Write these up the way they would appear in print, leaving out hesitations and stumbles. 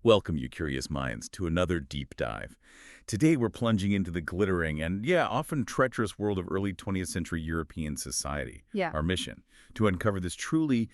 Welcome, you curious minds, to another deep dive. Today we're plunging into the glittering and, often treacherous world of early 20th century European society. Yeah. Our mission, to uncover this truly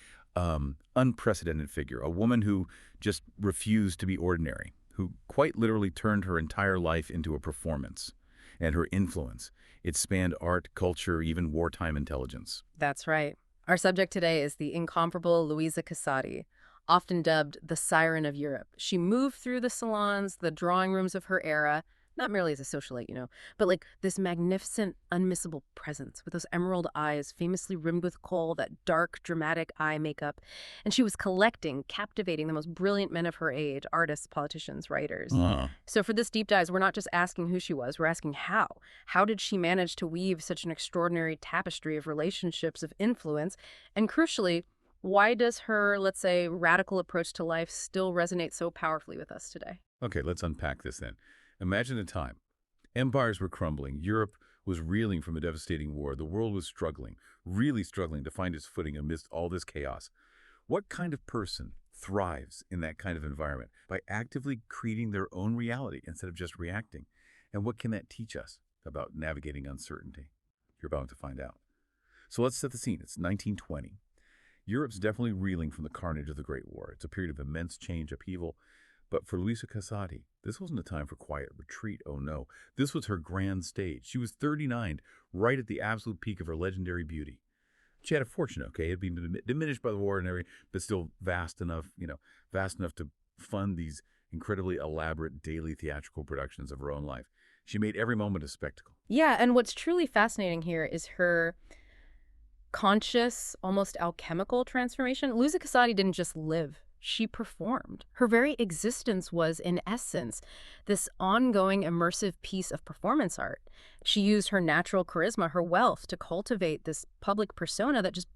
unprecedented figure, a woman who just refused to be ordinary, who quite literally turned her entire life into a performance. And her influence, it spanned art, culture, even wartime intelligence. That's right. Our subject today is the incomparable Luisa Casati, often dubbed the Siren of Europe. She moved through the salons, the drawing rooms of her era, not merely as a socialite, but like this magnificent, unmissable presence with those emerald eyes famously rimmed with kohl, that dark, dramatic eye makeup. And she was collecting, captivating the most brilliant men of her age, artists, politicians, writers. So for this deep dive, we're not just asking who she was, we're asking how. How did she manage to weave such an extraordinary tapestry of relationships, of influence? And crucially, why does her, let's say, radical approach to life still resonate so powerfully with us today? Okay, let's unpack this then. Imagine a time. Empires were crumbling. Europe was reeling from a devastating war. The world was struggling, really struggling to find its footing amidst all this chaos. What kind of person thrives in that kind of environment? By actively creating their own reality instead of just reacting. And what can that teach us about navigating uncertainty? You're about to find out. So let's set the scene. It's 1920. Europe's definitely reeling from the carnage of the Great War. It's a period of immense change, upheaval. But for Luisa Casati, this wasn't a time for quiet retreat, oh no. This was her grand stage. She was 39, right at the absolute peak of her legendary beauty. She had a fortune, okay? It had been diminished by the war and everything, but still vast enough to fund these incredibly elaborate daily theatrical productions of her own life. She made every moment a spectacle. Yeah, and what's truly fascinating here is her conscious, almost alchemical transformation. Luisa Casati didn't just live. She performed. Her very existence was, in essence, this ongoing immersive piece of performance art. She used her natural charisma, her wealth, to cultivate this public persona that just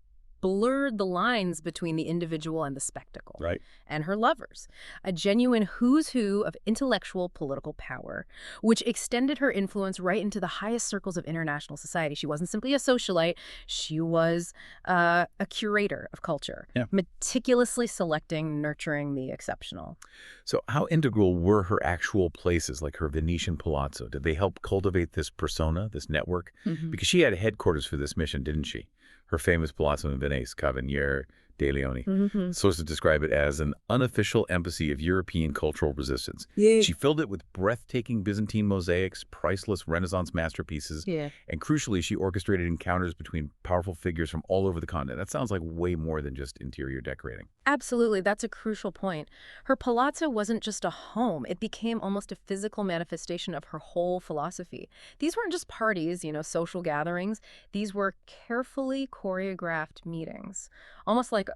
blurred the lines between the individual and the spectacle. Right. And her lovers. A genuine who's who of intellectual political power, which extended her influence right into the highest circles of international society. She wasn't simply a socialite. She was a curator of culture, meticulously selecting, nurturing the exceptional. So how integral were her actual places, like her Venetian palazzo? Did they help cultivate this persona, this network? Because she had headquarters for this mission, didn't she? Her famous palazzo in Venice, Cavaliere de Leone. Sources describe it as an unofficial embassy of European cultural resistance. She filled it with breathtaking Byzantine mosaics, priceless Renaissance masterpieces, and crucially, she orchestrated encounters between powerful figures from all over the continent. That sounds like way more than just interior decorating. Absolutely. That's a crucial point. Her palazzo wasn't just a home. It became almost a physical manifestation of her whole philosophy. These weren't just parties, social gatherings. These were carefully choreographed meetings, almost like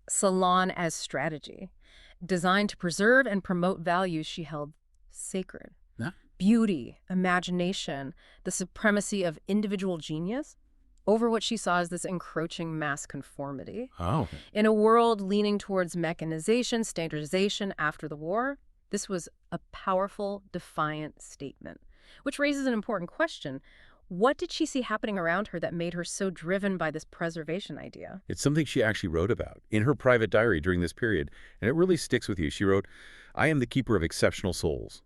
salon as strategy, designed to preserve and promote values she held sacred. Beauty, imagination, the supremacy of individual genius over what she saw as this encroaching mass conformity. In a world leaning towards mechanization, standardization after the war, this was a powerful, defiant statement, which raises an important question. What did she see happening around her that made her so driven by this preservation idea? It's something she actually wrote about in her private diary during this period, and it really sticks with you. She wrote, "I am the keeper of exceptional souls.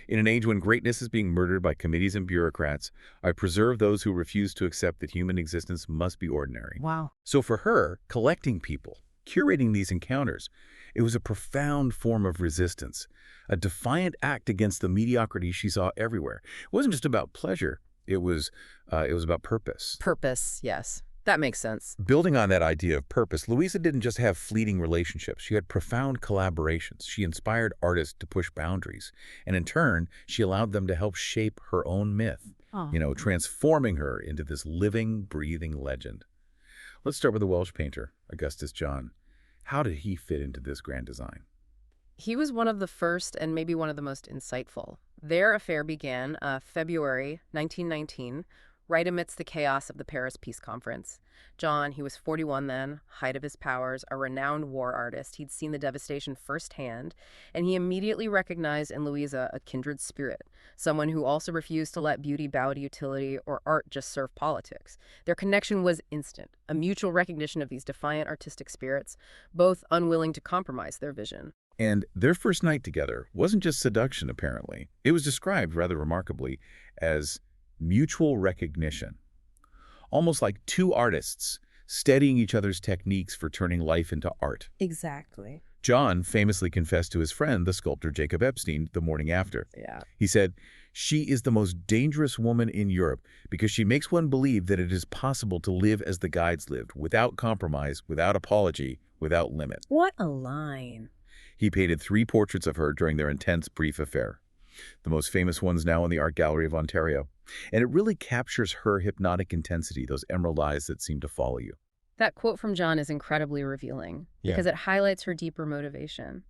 In an age when greatness is being murdered by committees and bureaucrats, I preserve those who refuse to accept that human existence must be ordinary." Wow. So for her, collecting people, curating these encounters, it was a profound form of resistance, a defiant act against the mediocrity she saw everywhere. It wasn't just about pleasure. It was about purpose. Purpose, yes. That makes sense. Building on that idea of purpose, Luisa didn't just have fleeting relationships. She had profound collaborations. She inspired artists to push boundaries. And in turn, she allowed them to help shape her own myth, transforming her into this living, breathing legend. Let's start with the Welsh painter, Augustus John. How did he fit into this grand design? He was one of the first and maybe one of the most insightful. Their affair began February 1919, right amidst the chaos of the Paris Peace Conference. John, he was 41 then, height of his powers, a renowned war artist. He'd seen the devastation firsthand, and he immediately recognized in Luisa a kindred spirit, someone who also refused to let beauty bow to utility or art just serve politics. Their connection was instant, a mutual recognition of these defiant artistic spirits, both unwilling to compromise their vision. And their first night together wasn't just seduction, apparently. It was described, rather remarkably, as mutual recognition. Almost like two artists studying each other's techniques for turning life into art. Exactly. John famously confessed to his friend, the sculptor Jacob Epstein, the morning after. Yeah. He said, "She is the most dangerous woman in Europe because she makes one believe that it is possible to live as the guides lived, without compromise, without apology, without limit." What a line. He painted 3 portraits of her during their intense, brief affair. The most famous one's now in the Art Gallery of Ontario. And it really captures her hypnotic intensity, those emerald eyes that seem to follow you. That quote from John is incredibly revealing because it highlights her deeper motivation.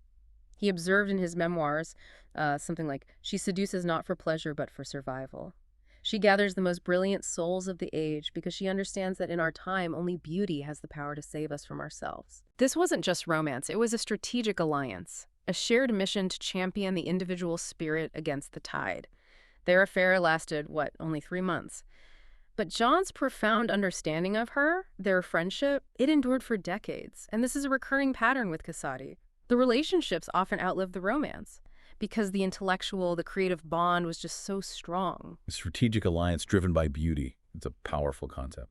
He observed in his memoirs something like, "She seduces not for pleasure but for survival. She gathers the most brilliant souls of the age because she understands that in our time, only beauty has the power to save us from ourselves." This wasn't just romance, it was a strategic alliance, a shared mission to champion the individual spirit against the tide. Their affair lasted, only 3 months. But John's profound understanding of her, their friendship, it endured for decades. And this is a recurring pattern with Casati. The relationships often outlived the romance because the intellectual, the creative bond was just so strong. A strategic alliance driven by beauty. It's a powerful concept.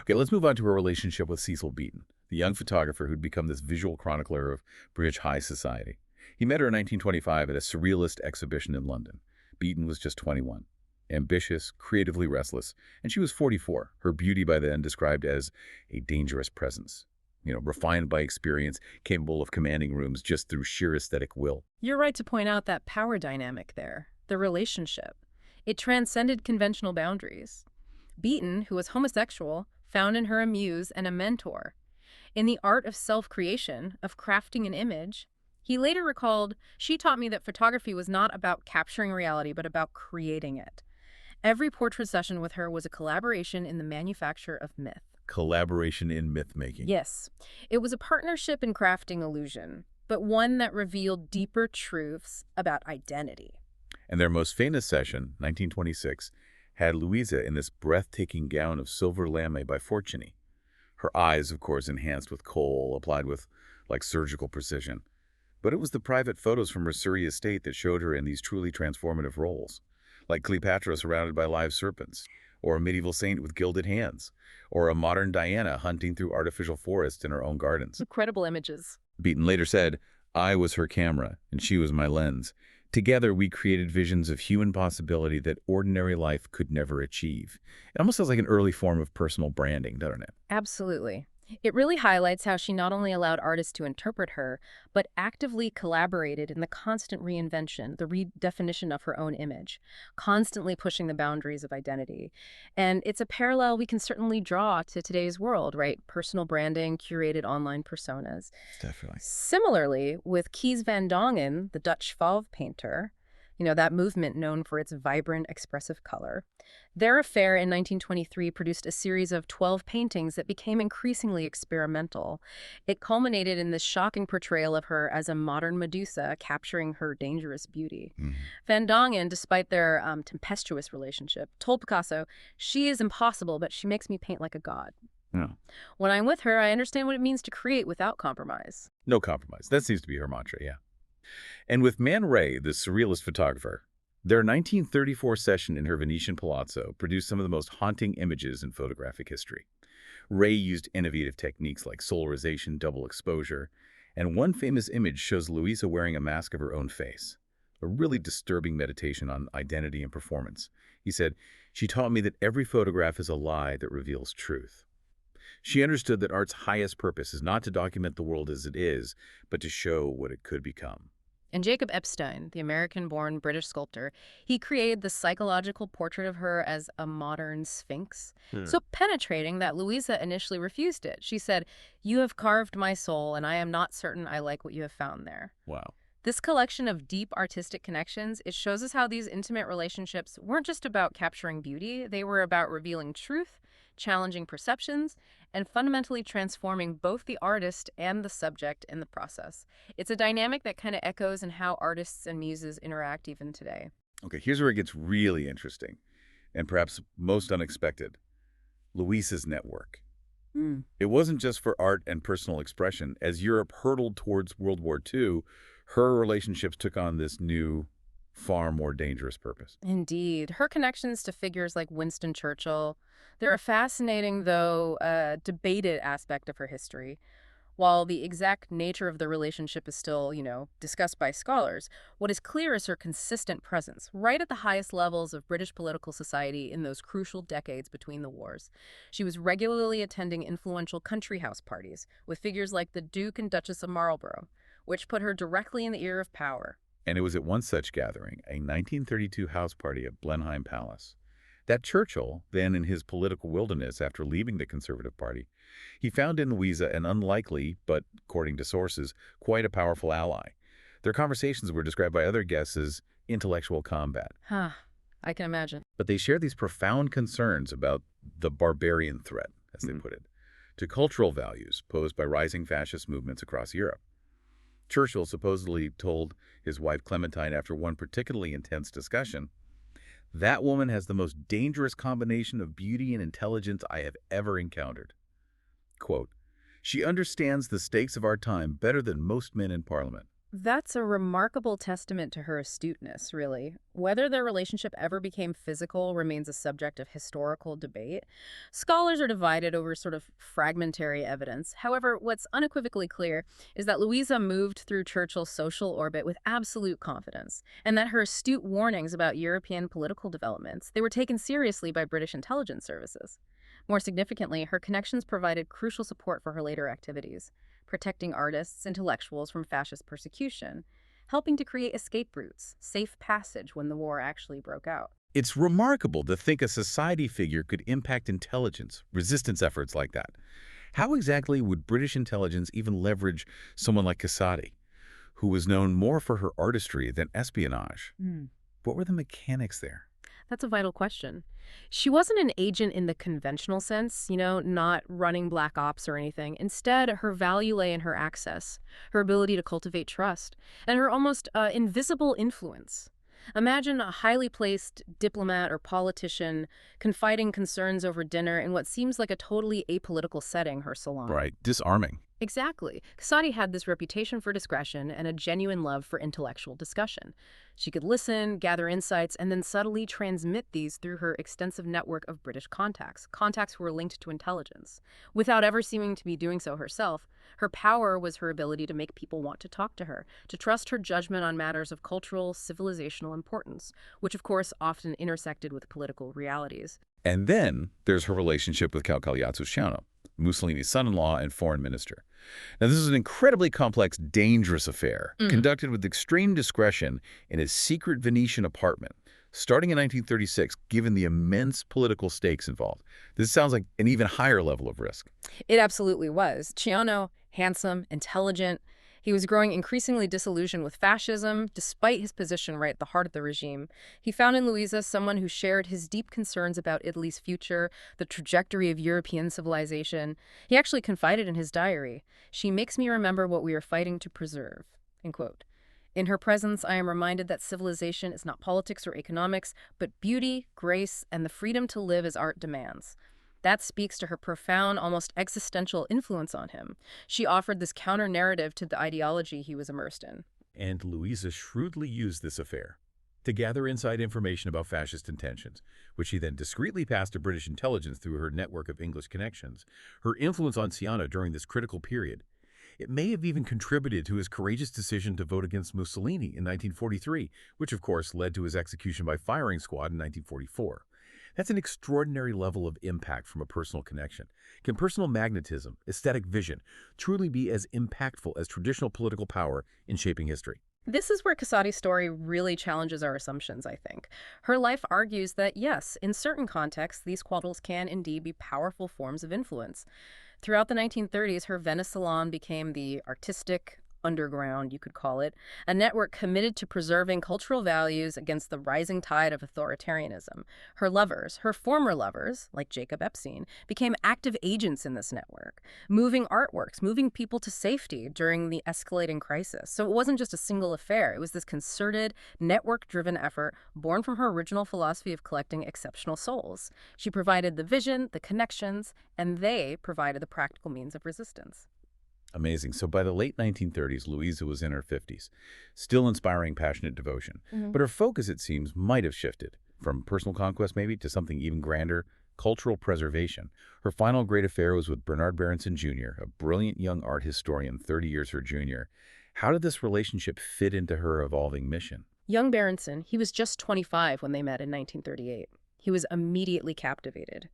Okay, let's move on to her relationship with Cecil Beaton, the young photographer who'd become this visual chronicler of British high society. He met her in 1925 at a surrealist exhibition in London. Beaton was just 21. Ambitious, creatively restless, and she was 44, her beauty by then described as a dangerous presence. Refined by experience, capable of commanding rooms just through sheer aesthetic will. You're right to point out that power dynamic there, the relationship. It transcended conventional boundaries. Beaton, who was homosexual, found in her a muse and a mentor. In the art of self-creation, of crafting an image, he later recalled, "She taught me that photography was not about capturing reality, but about creating it." Every portrait session with her was a collaboration in the manufacture of myth. Collaboration in myth-making. Yes, it was a partnership in crafting illusion, but one that revealed deeper truths about identity. And their most famous session, 1926, had Luisa in this breathtaking gown of silver lame by Fortuny. Her eyes, of course, enhanced with kohl, applied with, surgical precision. But it was the private photos from her Surrey estate that showed her in these truly transformative roles, like Cleopatra surrounded by live serpents, or a medieval saint with gilded hands, or a modern Diana hunting through artificial forests in her own gardens. Incredible images. Beaton later said, "I was her camera, and she was my lens. Together, we created visions of human possibility that ordinary life could never achieve." It almost sounds like an early form of personal branding, doesn't it? Absolutely. It really highlights how she not only allowed artists to interpret her, but actively collaborated in the constant reinvention, the redefinition of her own image, constantly pushing the boundaries of identity. And it's a parallel we can certainly draw to today's world, right? Personal branding, curated online personas. Definitely. Similarly, with Kees van Dongen, the Dutch Fauve painter, that movement known for its vibrant, expressive color. Their affair in 1923 produced a series of 12 paintings that became increasingly experimental. It culminated in this shocking portrayal of her as a modern Medusa, capturing her dangerous beauty. Van Dongen, despite their tempestuous relationship, told Picasso, "She is impossible, but she makes me paint like a god." Yeah. "When I'm with her, I understand what it means to create without compromise." No compromise. That seems to be her mantra, yeah. And with Man Ray, the surrealist photographer, their 1934 session in her Venetian palazzo produced some of the most haunting images in photographic history. Ray used innovative techniques like solarization, double exposure, and one famous image shows Luisa wearing a mask of her own face, a really disturbing meditation on identity and performance. He said, "She taught me that every photograph is a lie that reveals truth." She understood that art's highest purpose is not to document the world as it is, but to show what it could become. And Jacob Epstein, the American-born British sculptor, he created the psychological portrait of her as a modern sphinx. So penetrating that Luisa initially refused it. She said, "You have carved my soul, and I am not certain I like what you have found there." Wow. This collection of deep artistic connections, it shows us how these intimate relationships weren't just about capturing beauty. They were about revealing truth, challenging perceptions, and fundamentally transforming both the artist and the subject in the process. It's a dynamic that kind of echoes in how artists and muses interact even today. Okay, here's where it gets really interesting, and perhaps most unexpected. Luisa's network. Mm. It wasn't just for art and personal expression. As Europe hurtled towards World War II, her relationships took on this new, far more dangerous purpose. Indeed. Her connections to figures like Winston Churchill, they're a fascinating, though debated aspect of her history. While the exact nature of the relationship is still, discussed by scholars, what is clear is her consistent presence, right at the highest levels of British political society in those crucial decades between the wars. She was regularly attending influential country house parties with figures like the Duke and Duchess of Marlborough, which put her directly in the ear of power. And it was at one such gathering, a 1932 house party at Blenheim Palace, that Churchill, then in his political wilderness after leaving the Conservative Party, he found in Louisa an unlikely, but, according to sources, quite a powerful ally. Their conversations were described by other guests as intellectual combat. Huh. I can imagine. But they shared these profound concerns about the barbarian threat, as they put it, to cultural values posed by rising fascist movements across Europe. Churchill supposedly told his wife Clementine after one particularly intense discussion, "That woman has the most dangerous combination of beauty and intelligence I have ever encountered." Quote, "She understands the stakes of our time better than most men in Parliament." That's a remarkable testament to her astuteness, really. Whether their relationship ever became physical remains a subject of historical debate. Scholars are divided over sort of fragmentary evidence. However, what's unequivocally clear is that Louisa moved through Churchill's social orbit with absolute confidence, and that her astute warnings about European political developments, they were taken seriously by British intelligence services. More significantly, her connections provided crucial support for her later activities, protecting artists, intellectuals from fascist persecution, helping to create escape routes, safe passage when the war actually broke out. It's remarkable to think a society figure could impact intelligence, resistance efforts like that. How exactly would British intelligence even leverage someone like Casati, who was known more for her artistry than espionage? What were the mechanics there? That's a vital question. She wasn't an agent in the conventional sense, not running black ops or anything. Instead, her value lay in her access, her ability to cultivate trust, and her almost invisible influence. Imagine a highly placed diplomat or politician confiding concerns over dinner in what seems like a totally apolitical setting, her salon. Right, disarming. Exactly. Casati had this reputation for discretion and a genuine love for intellectual discussion. She could listen, gather insights, and then subtly transmit these through her extensive network of British contacts who were linked to intelligence. Without ever seeming to be doing so herself, her power was her ability to make people want to talk to her, to trust her judgment on matters of cultural, civilizational importance, which of course often intersected with political realities. And then there's her relationship with Count Galeazzo Ciano, Mussolini's son-in-law and foreign minister. Now, this is an incredibly complex, dangerous affair, conducted with extreme discretion in his secret Venetian apartment, starting in 1936, given the immense political stakes involved. This sounds like an even higher level of risk. It absolutely was. Ciano, handsome, intelligent. He was growing increasingly disillusioned with fascism, despite his position right at the heart of the regime. He found in Luisa someone who shared his deep concerns about Italy's future, the trajectory of European civilization. He actually confided in his diary, "She makes me remember what we are fighting to preserve." End quote. In her presence, I am reminded that civilization is not politics or economics, but beauty, grace, and the freedom to live as art demands. That speaks to her profound, almost existential influence on him. She offered this counter-narrative to the ideology he was immersed in. And Louisa shrewdly used this affair to gather inside information about fascist intentions, which she then discreetly passed to British intelligence through her network of English connections. Her influence on Ciano during this critical period, it may have even contributed to his courageous decision to vote against Mussolini in 1943, which of course led to his execution by firing squad in 1944. That's an extraordinary level of impact from a personal connection. Can personal magnetism, aesthetic vision, truly be as impactful as traditional political power in shaping history? This is where Casati's story really challenges our assumptions, I think. Her life argues that, yes, in certain contexts, these qualities can indeed be powerful forms of influence. Throughout the 1930s, her Venice salon became the artistic, underground, you could call it, a network committed to preserving cultural values against the rising tide of authoritarianism. Her lovers, her former lovers, like Jacob Epstein, became active agents in this network, moving artworks, moving people to safety during the escalating crisis. So it wasn't just a single affair. It was this concerted, network-driven effort born from her original philosophy of collecting exceptional souls. She provided the vision, the connections, and they provided the practical means of resistance. Amazing. So by the late 1930s, Luisa was in her 50s, still inspiring passionate devotion. But her focus, it seems, might have shifted from personal conquest maybe to something even grander, cultural preservation. Her final great affair was with Bernard Berenson Jr., a brilliant young art historian 30 years her junior. How did this relationship fit into her evolving mission? Young Berenson, he was just 25 when they met in 1938. He was immediately captivated.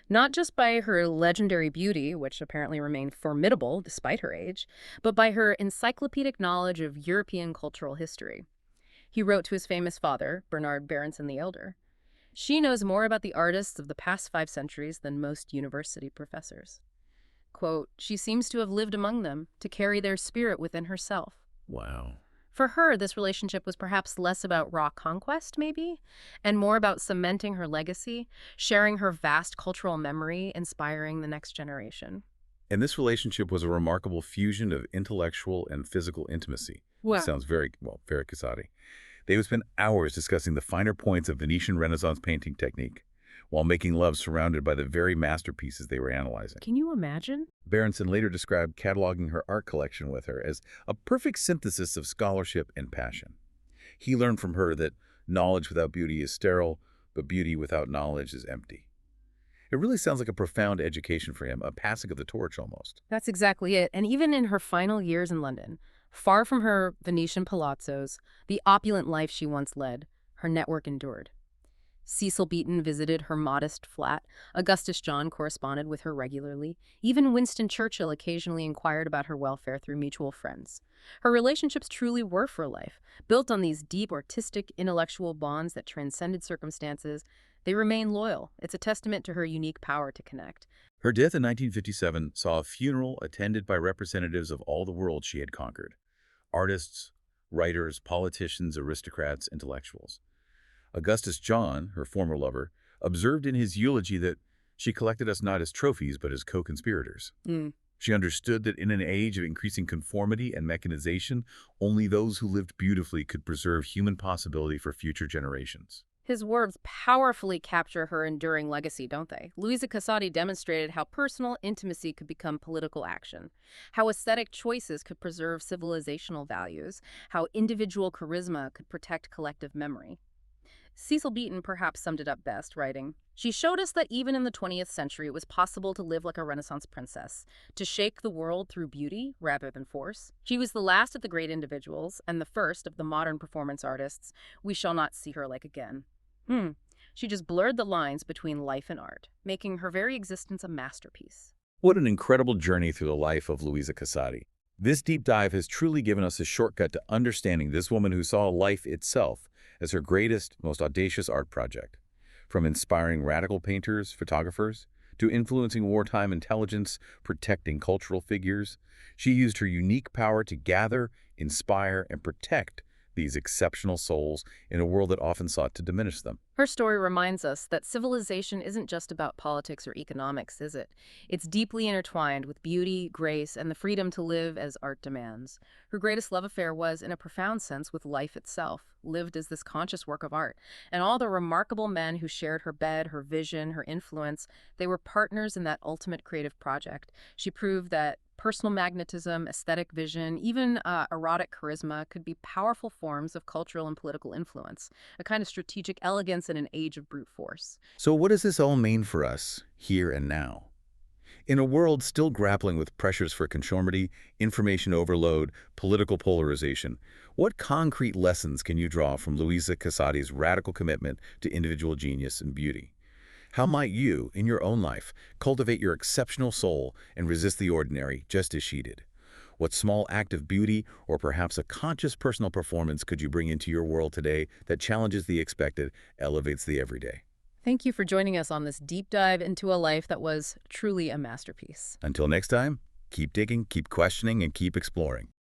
Not just by her legendary beauty, which apparently remained formidable despite her age, but by her encyclopedic knowledge of European cultural history. He wrote to his famous father, Bernard Berenson the Elder, "She knows more about the artists of the past 5 centuries than most university professors." Quote, "She seems to have lived among them, to carry their spirit within herself." Wow. For her, this relationship was perhaps less about raw conquest, maybe, and more about cementing her legacy, sharing her vast cultural memory, inspiring the next generation. And this relationship was a remarkable fusion of intellectual and physical intimacy. Wow. Sounds very Casati. They would spend hours discussing the finer points of Venetian Renaissance painting technique while making love surrounded by the very masterpieces they were analyzing. Can you imagine? Berenson later described cataloging her art collection with her as a perfect synthesis of scholarship and passion. He learned from her that knowledge without beauty is sterile, but beauty without knowledge is empty. It really sounds like a profound education for him, a passing of the torch almost. That's exactly it. And even in her final years in London, far from her Venetian palazzos, the opulent life she once led, her network endured. Cecil Beaton visited her modest flat. Augustus John corresponded with her regularly. Even Winston Churchill occasionally inquired about her welfare through mutual friends. Her relationships truly were for life, built on these deep artistic, intellectual bonds that transcended circumstances. They remain loyal. It's a testament to her unique power to connect. Her death in 1957 saw a funeral attended by representatives of all the world she had conquered. Artists, writers, politicians, aristocrats, intellectuals. Augustus John, her former lover, observed in his eulogy that she collected us not as trophies but as co-conspirators. She understood that in an age of increasing conformity and mechanization, only those who lived beautifully could preserve human possibility for future generations. His words powerfully capture her enduring legacy, don't they? Luisa Casati demonstrated how personal intimacy could become political action, how aesthetic choices could preserve civilizational values, how individual charisma could protect collective memory. Cecil Beaton perhaps summed it up best, writing, "She showed us that even in the 20th century it was possible to live like a Renaissance princess, to shake the world through beauty rather than force. She was the last of the great individuals and the first of the modern performance artists. We shall not see her like again." She just blurred the lines between life and art, making her very existence a masterpiece. What an incredible journey through the life of Luisa Casati. This deep dive has truly given us a shortcut to understanding this woman who saw life itself as her greatest, most audacious art project. From inspiring radical painters, photographers, to influencing wartime intelligence, protecting cultural figures, she used her unique power to gather, inspire, and protect these exceptional souls in a world that often sought to diminish them. Her story reminds us that civilization isn't just about politics or economics, is it? It's deeply intertwined with beauty, grace, and the freedom to live as art demands. Her greatest love affair was, in a profound sense, with life itself, lived as this conscious work of art. And all the remarkable men who shared her bed, her vision, her influence, they were partners in that ultimate creative project. She proved that personal magnetism, aesthetic vision, even erotic charisma could be powerful forms of cultural and political influence, a kind of strategic elegance in an age of brute force. So what does this all mean for us, here and now? In a world still grappling with pressures for conformity, information overload, political polarization, what concrete lessons can you draw from Luisa Casati's radical commitment to individual genius and beauty? How might you, in your own life, cultivate your exceptional soul and resist the ordinary just as she did? What small act of beauty, or perhaps a conscious personal performance, could you bring into your world today that challenges the expected, elevates the everyday? Thank you for joining us on this deep dive into a life that was truly a masterpiece. Until next time, keep digging, keep questioning, and keep exploring.